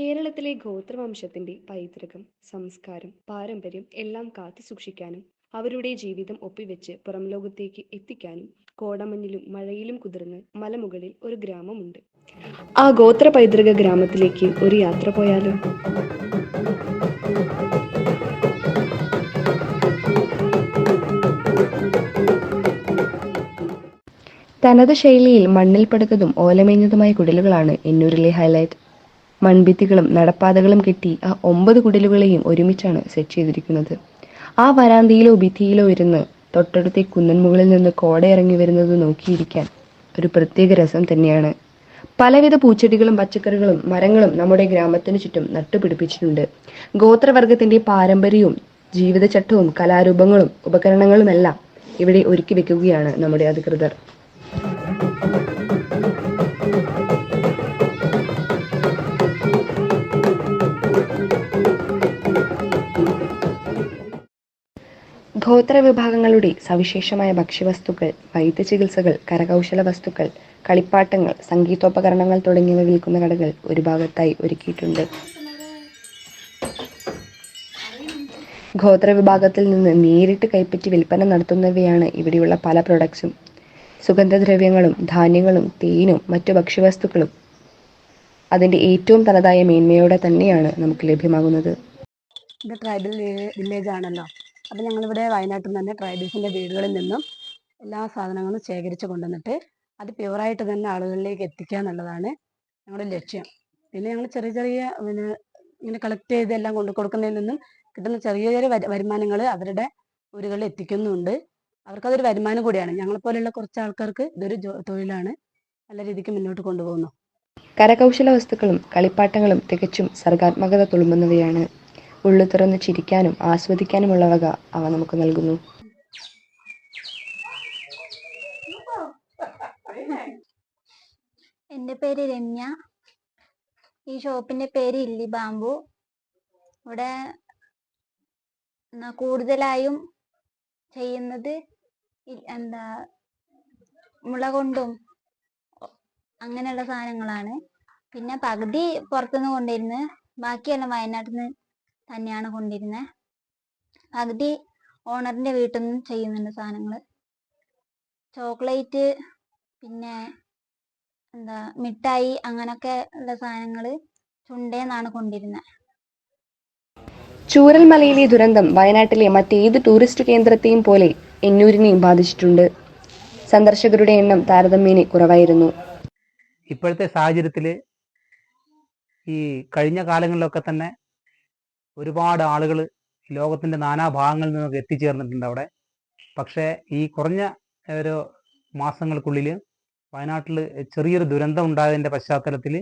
കേരളത്തിലെ ഗോത്രവംശത്തിന്റെ പൈതൃകം, സംസ്കാരം, പാരമ്പര്യം എല്ലാം കാത്തുസൂക്ഷിക്കാനും അവരുടെ ജീവിതം ഒപ്പിവെച്ച് പുറംലോകത്തേക്ക് എത്തിക്കാനും കോടമഞ്ഞിലും മഴയിലും കുതിർന്ന് മലമുകളിൽ ഒരു ഗ്രാമമുണ്ട്. ആ ഗോത്ര പൈതൃക ഗ്രാമത്തിലേക്ക് ഒരു യാത്ര പോയാലോ? തനത് ശൈലിയിൽ മണ്ണിൽ പടുത്തതും ഓലമേഞ്ഞതുമായ കുടിലുകളാണ് എന്നൂരിലെ ഹൈലൈറ്റ്. മൺഭിത്തികളും നടപ്പാതകളും കെട്ടി ആ 9 കുടിലുകളെയും ഒരുമിച്ചാണ് സെറ്റ് ചെയ്തിരിക്കുന്നത്. ആ വരാന്തയിലോ ഭിത്തിയിലോ ഇരുന്ന് തൊട്ടടുത്തെ കുന്നൻ മുകളിൽ നിന്ന് കോട ഇറങ്ങി വരുന്നത് നോക്കിയിരിക്കാൻ ഒരു പ്രത്യേക രസം തന്നെയാണ്. പലവിധ പൂച്ചെടികളും പച്ചക്കറികളും മരങ്ങളും നമ്മുടെ ഗ്രാമത്തിനു ചുറ്റും നട്ടുപിടിപ്പിച്ചിട്ടുണ്ട്. ഗോത്രവർഗത്തിന്റെ പാരമ്പര്യവും ജീവിതചട്ടവും കലാരൂപങ്ങളും ഉപകരണങ്ങളുമെല്ലാം ഇവിടെ ഒരുക്കി വെക്കുകയാണ് നമ്മുടെ അധികൃതർ. ഗോത്രവിഭാഗങ്ങളുടെ സവിശേഷമായ ഭക്ഷ്യവസ്തുക്കൾ, വൈദ്യചികിത്സകൾ, കരകൗശല വസ്തുക്കൾ, കളിപ്പാട്ടങ്ങൾ, സംഗീതോപകരണങ്ങൾ തുടങ്ങിയവ വിൽക്കുന്ന കടകൾ ഒരു ഭാഗത്തായി ഒരുക്കിയിട്ടുണ്ട്. ഗോത്രവിഭാഗത്തിൽ നിന്ന് നേരിട്ട് കൈപ്പറ്റി വിൽപ്പന നടത്തുന്നവയാണ് ഇവിടെയുള്ള പല പ്രൊഡക്ട്സും. സുഗന്ധദ്രവ്യങ്ങളും ധാന്യങ്ങളും തേനും മറ്റു ഭക്ഷ്യവസ്തുക്കളും അതിൻ്റെ ഏറ്റവും തനതായ മേന്മയോടെ തന്നെയാണ് നമുക്ക് ലഭ്യമാകുന്നത്. ഇത് ട്രൈബൽ വില്ലേജ് ആണല്ലോ. അപ്പം ഞങ്ങളിവിടെ വയനാട്ടിൽ തന്നെ ട്രൈബൽസിൻ്റെ വീടുകളിൽ നിന്നും എല്ലാ സാധനങ്ങളും ശേഖരിച്ച് കൊണ്ടുവന്നിട്ട് അത് പ്യുവറായിട്ട് തന്നെ ആളുകളിലേക്ക് എത്തിക്കുക എന്നുള്ളതാണ് ഞങ്ങളുടെ ലക്ഷ്യം. പിന്നെ ഞങ്ങൾ ചെറിയ ചെറിയ ഇങ്ങനെ കളക്ട് ചെയ്ത് എല്ലാം കൊടുക്കുന്നതിൽ നിന്നും കിട്ടുന്ന ചെറിയ ചെറിയ വരുമാനങ്ങൾ അവരുടെ വീടുകളിൽ എത്തിക്കുന്നുണ്ട്. അവർക്കതൊരു വരുമാനം കൂടിയാണ്. ഞങ്ങളെപ്പോലെയുള്ള കുറച്ച് ആൾക്കാർക്ക് ഇതൊരു തൊഴിലാണ്. നല്ല രീതിക്ക് മുന്നോട്ട് കൊണ്ടുപോകുന്നു. കരകൗശല വസ്തുക്കളും കളിപ്പാട്ടങ്ങളും തികച്ചും സർഗാത്മകത തുളുമ്പുന്നവയാണ്. ഉള്ളു തുറന്ന് ചിരിക്കാനും ആസ്വദിക്കാനുമുള്ള വക അവ നമുക്ക് നൽകുന്നു. എൻ്റെ പേര് രമ്യ. ഈ ഷോപ്പിൻ്റെ പേര് ഇല്ലി ബാംബു. ഇവിടെ കൂടുതലായും ചെയ്യുന്നത് മുള കൊണ്ടും അങ്ങനെയുള്ള സാധനങ്ങളാണ്. പിന്നെ പകുതി പുറത്തുനിന്ന് കൊണ്ടിരുന്നത്, ബാക്കിയെല്ലാം വയനാട്ടിൽ നിന്ന് തന്നെയാണ് കൊണ്ടിരുന്നത്. പകുതി ഓണറിൻ്റെ വീട്ടിൽ നിന്ന് ചെയ്യുന്നുണ്ട് സാധനങ്ങൾ. ചോക്ലേറ്റ്, പിന്നെ മിഠായി, അങ്ങനൊക്കെ ഉള്ള സാധനങ്ങൾ ചുണ്ടേന്നാണ് കൊണ്ടിരുന്നത്. ചൂരൽമലയിലെ ദുരന്തം വയനാട്ടിലെ മറ്റേത് ടൂറിസ്റ്റ് കേന്ദ്രത്തെയും പോലെ എന്നൂരിനെയും ബാധിച്ചിട്ടുണ്ട്. സന്ദർശകരുടെ എണ്ണം താരതമ്യേന കുറവായിരുന്നു. ഇപ്പോഴത്തെ സാഹചര്യത്തിൽ ഈ കഴിഞ്ഞ കാലങ്ങളിലൊക്കെ തന്നെ ഒരുപാട് ആളുകൾ ലോകത്തിൻ്റെ നാനാഭാഗങ്ങളിൽ നിന്നൊക്കെ എത്തിച്ചേർന്നിട്ടുണ്ട് അവിടെ. പക്ഷേ ഈ കുറഞ്ഞ ഒരു മാസങ്ങൾക്കുള്ളിൽ വയനാട്ടിൽ ചെറിയൊരു ദുരന്തം ഉണ്ടായതിൻ്റെ പശ്ചാത്തലത്തിൽ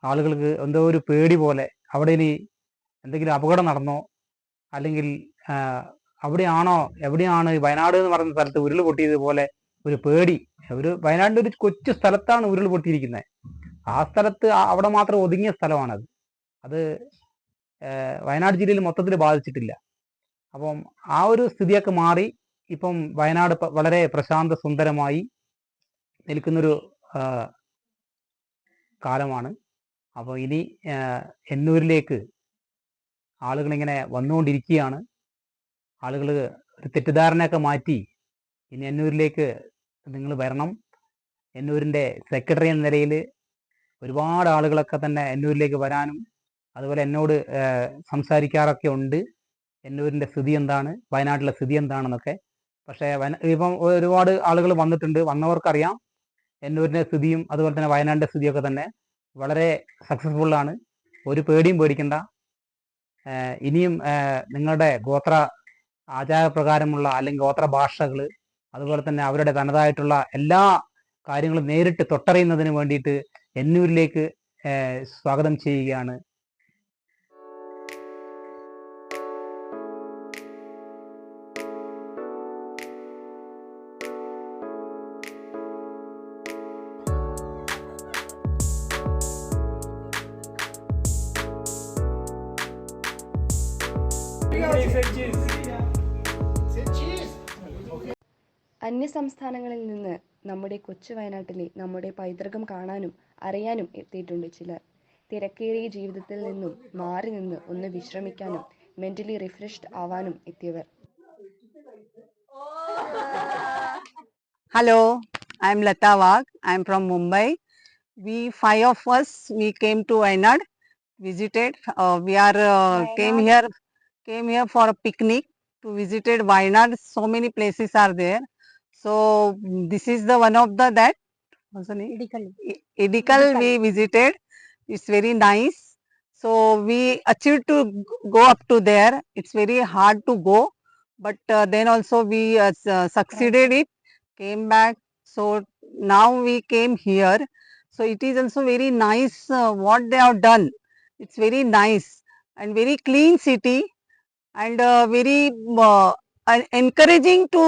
ആളുകൾക്ക് എന്തോ ഒരു പേടി പോലെ, അവിടെ ഇനി എന്തെങ്കിലും അപകടം നടന്നോ, അല്ലെങ്കിൽ എവിടെയാണ് വയനാട് എന്ന് പറയുന്ന സ്ഥലത്ത് ഉരുൾ പൊട്ടിയതുപോലെ ഒരു പേടി. വയനാടിൻ്റെ ഒരു കൊച്ചു സ്ഥലത്താണ് ഉരുൾ പൊട്ടിയിരിക്കുന്നത്. ആ സ്ഥലത്ത് അവിടെ മാത്രം ഒതുങ്ങിയ സ്ഥലമാണത്. അത് വയനാട് ജില്ലയിൽ മൊത്തത്തിൽ ബാധിച്ചിട്ടില്ല. അപ്പം ആ ഒരു സ്ഥിതിയൊക്കെ മാറി ഇപ്പം വയനാട് വളരെ പ്രശാന്ത സുന്ദരമായി നിൽക്കുന്നൊരു കാലമാണ്. അപ്പോൾ ഇനി എന്നൂരിലേക്ക് ആളുകളിങ്ങനെ വന്നുകൊണ്ടിരിക്കുകയാണ്. ആളുകൾ ഒരു തെറ്റിദ്ധാരണയൊക്കെ മാറ്റി ഇനി എന്നൂരിലേക്ക് നിങ്ങൾ വരണം. എന്നൂരിൻ്റെ സെക്രട്ടറി എന്ന നിലയിൽ ഒരുപാട് ആളുകളൊക്കെ തന്നെ എന്നൂരിലേക്ക് വരാനും അതുപോലെ എന്നോട് സംസാരിക്കാറൊക്കെ ഉണ്ട്. എന്നൂരിൻ്റെ സ്ഥിതി എന്താണ്, വയനാട്ടിലെ സ്ഥിതി എന്താണെന്നൊക്കെ. പക്ഷേ ഇപ്പം ഒരുപാട് ആളുകൾ വന്നിട്ടുണ്ട്. വന്നവർക്കറിയാം എന്നൂരിൻ്റെ സ്ഥിതിയും അതുപോലെ തന്നെ വയനാടിൻ്റെ സ്ഥിതിയൊക്കെ തന്നെ വളരെ സക്സസ്ഫുള്ളാണ്. ഒരു പേടിയും പേടിക്കണ്ട. ഇനിയും നിങ്ങളുടെ ഗോത്ര ആചാരപ്രകാരമുള്ള അല്ലെങ്കിൽ ഗോത്ര ഭാഷകൾ, അതുപോലെ തന്നെ അവരുടെ തനതായിട്ടുള്ള എല്ലാ കാര്യങ്ങളും നേരിട്ട് തൊട്ടറിയുന്നതിന് വേണ്ടിയിട്ട് എന്നൂരിലേക്ക് സ്വാഗതം ചെയ്യുകയാണ്. അന്യസംസ്ഥാനങ്ങളിൽ നിന്ന് നമ്മുടെ കൊച്ചു വയനാട്ടിലെ നമ്മുടെ പൈതൃകം കാണാനും അറിയാനും എത്തിയിട്ടുണ്ട് ചിലർ. തിരക്കേറിയ ജീവിതത്തിൽ നിന്നും മാറി നിന്ന് ഒന്ന് വിശ്രമിക്കാനും മെന്റലി റിഫ്രഷ്ഡ് ആവാനും എത്തിയവർ. Hello, I'm Lata Wagh. I'm from Mumbai. Five of us, we came to Wayanad, visited. We are came here for a picnic to visited Wayanad. So many places are there. So this is the one of the that. What's the name? Idikal we visited. It's very nice. So we achieved to go up to there. It's very hard to go, but then also we succeeded it. Came back. So now we came here. So it is also very nice what they have done. It's very nice and very clean city and very encouraging to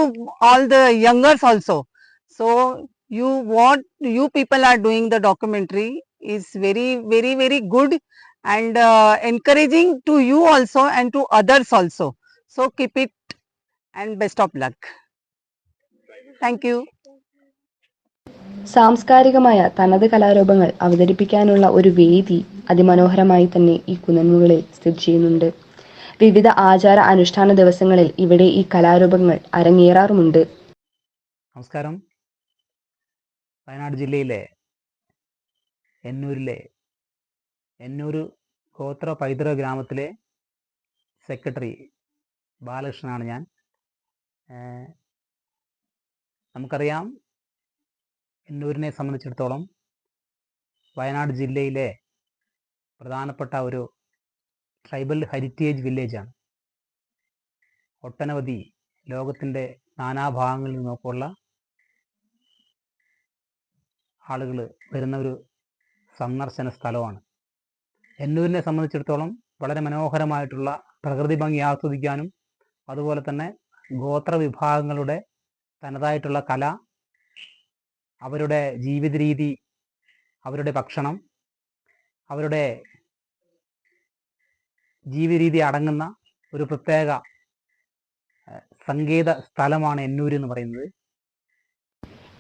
all the youngers also. So what you people are doing the documentary is very good and encouraging to you also and to others also. So keep it and best of luck. Thank you. സാംസ്കാരികമായ തനത് കലാരൂപങ്ങൾ അവതരിപ്പിക്കാനുള്ള ഒരു വേദി അതിമനോഹരമായി തന്നെ ഈ കുന്നന്മുകളിൽ സ്ഥിതി ചെയ്യുന്നുണ്ട്. വിവിധ ആചാര അനുഷ്ഠാന ദിവസങ്ങളിൽ ഇവിടെ ഈ കലാരൂപങ്ങൾ അരങ്ങേറാറുമുണ്ട്. നമസ്കാരം. വയനാട് ജില്ലയിലെ എന്നൂർ ഗോത്ര പൈതൃക ഗ്രാമത്തിലെ സെക്രട്ടറി ബാലകൃഷ്ണനാണ് ഞാൻ. നമുക്കറിയാം, എന്നൂരിനെ സംബന്ധിച്ചിടത്തോളം വയനാട് ജില്ലയിലെ പ്രധാനപ്പെട്ട ഒരു ട്രൈബൽ ഹെറിറ്റേജ് വില്ലേജാണ്. ഒട്ടനവധി ലോകത്തിൻ്റെ നാനാഭാഗങ്ങളിൽ നിന്നൊക്കെയുള്ള ആളുകൾ വരുന്ന ഒരു സന്ദർശന സ്ഥലമാണ്. എന്നൂരിനെ സംബന്ധിച്ചിടത്തോളം വളരെ മനോഹരമായിട്ടുള്ള പ്രകൃതി ഭംഗി ആസ്വദിക്കാനും അതുപോലെ തന്നെ ഗോത്ര വിഭാഗങ്ങളുടെ തനതായിട്ടുള്ള കല, അവരുടെ ജീവിത രീതി, അവരുടെ ഭക്ഷണം, അവരുടെ ജീവിത രീതി അടങ്ങുന്ന ഒരു പ്രത്യേക സംഗീത സ്ഥലമാണ് എന്നൂർ എന്ന് പറയുന്നത്.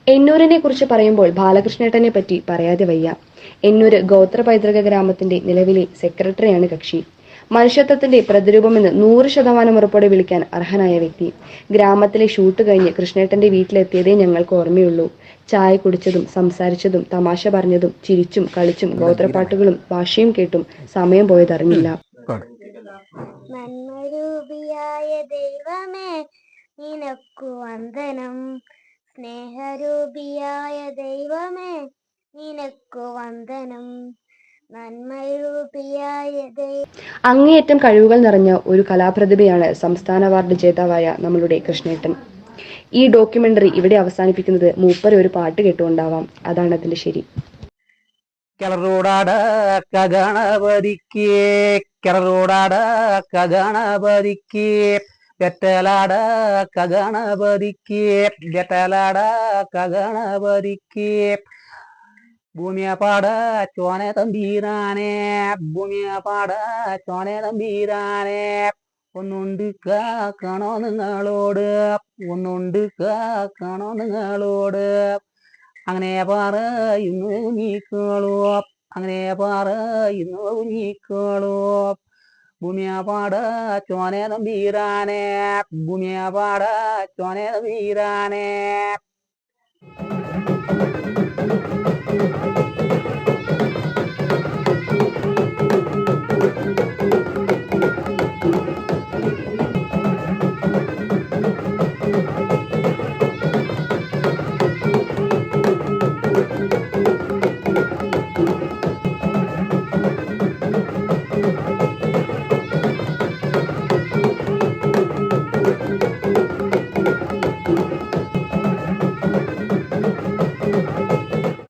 എന്നൂരിനെ കുറിച്ച് പറയുമ്പോൾ ബാലകൃഷ്ണേട്ടനെ പറ്റി പറയാതെ വയ്യ. എന്നൂർ ഗോത്ര പൈതൃക ഗ്രാമത്തിന്റെ നിലവിലെ സെക്രട്ടറിയാണ് കക്ഷി. മനുഷ്യത്വത്തിന്റെ പ്രതിരൂപമെന്ന് 100% ഉറപ്പോടെ വിളിക്കാൻ അർഹനായ വ്യക്തി. ഗ്രാമത്തിലെ ഷൂട്ട് കഴിഞ്ഞ് കൃഷ്ണേട്ടന്റെ വീട്ടിലെത്തിയതേ ഞങ്ങൾക്ക് ഓർമ്മയുള്ളൂ. ചായ കുടിച്ചതും സംസാരിച്ചതും തമാശ പറഞ്ഞതും ചിരിച്ചും കളിച്ചും ഗോത്രപ്പാട്ടുകളും ഭാഷയും കേട്ടും സമയം പോയതറിഞ്ഞില്ല. നന്മരൂപിയായ ദൈവമേ നിനക്കു വന്ദനം, സ്നേഹരൂപിയായ ദൈവമേ നിനക്കു വന്ദനം, നന്മരൂപിയായ അങ്ങേയറ്റം കഴിവുകൾ നിറഞ്ഞ ഒരു കലാപ്രതിഭയാണ് സംസ്ഥാന അവാർഡ് ജേതാവായ നമ്മളുടെ കൃഷ്ണേട്ടൻ. ഈ ഡോക്യുമെന്ററി ഇവിടെ അവസാനിപ്പിക്കുന്നത് മൂപ്പര് ഒരു പാട്ട് കേട്ടുകൊണ്ടാവാം. അതാണ് അതിന്റെ ശരി. കിളറോടാടക്ക ഗണപതിക്ക്, കിളറോടാടക്ക ഗണപതിക്ക്, വെറ്റലാടക്ക ഗണപതിക്ക്, വെറ്റലാടക്ക ഗണപതിക്ക്, ഭൂമിയ പാട ചോന തമ്പീരാനെ, ഭൂമിയ പാട ചോന തമ്പീരാനെ, ഒന്നുണ്ട് കാക്കണോ നിങ്ങളോട്, ഒന്നുണ്ട് കാക്കണോ നിങ്ങളോട്, അങ്ങനെ പറയുന്നു നീക്കളോ, അങ്ങനെ പറയുന്നു നീക്കളോ, ഭൂമിയ പാട ചോന തമ്പീരാനെ, ഭൂമിയ പാട ചോന തമ്പീരാനെ.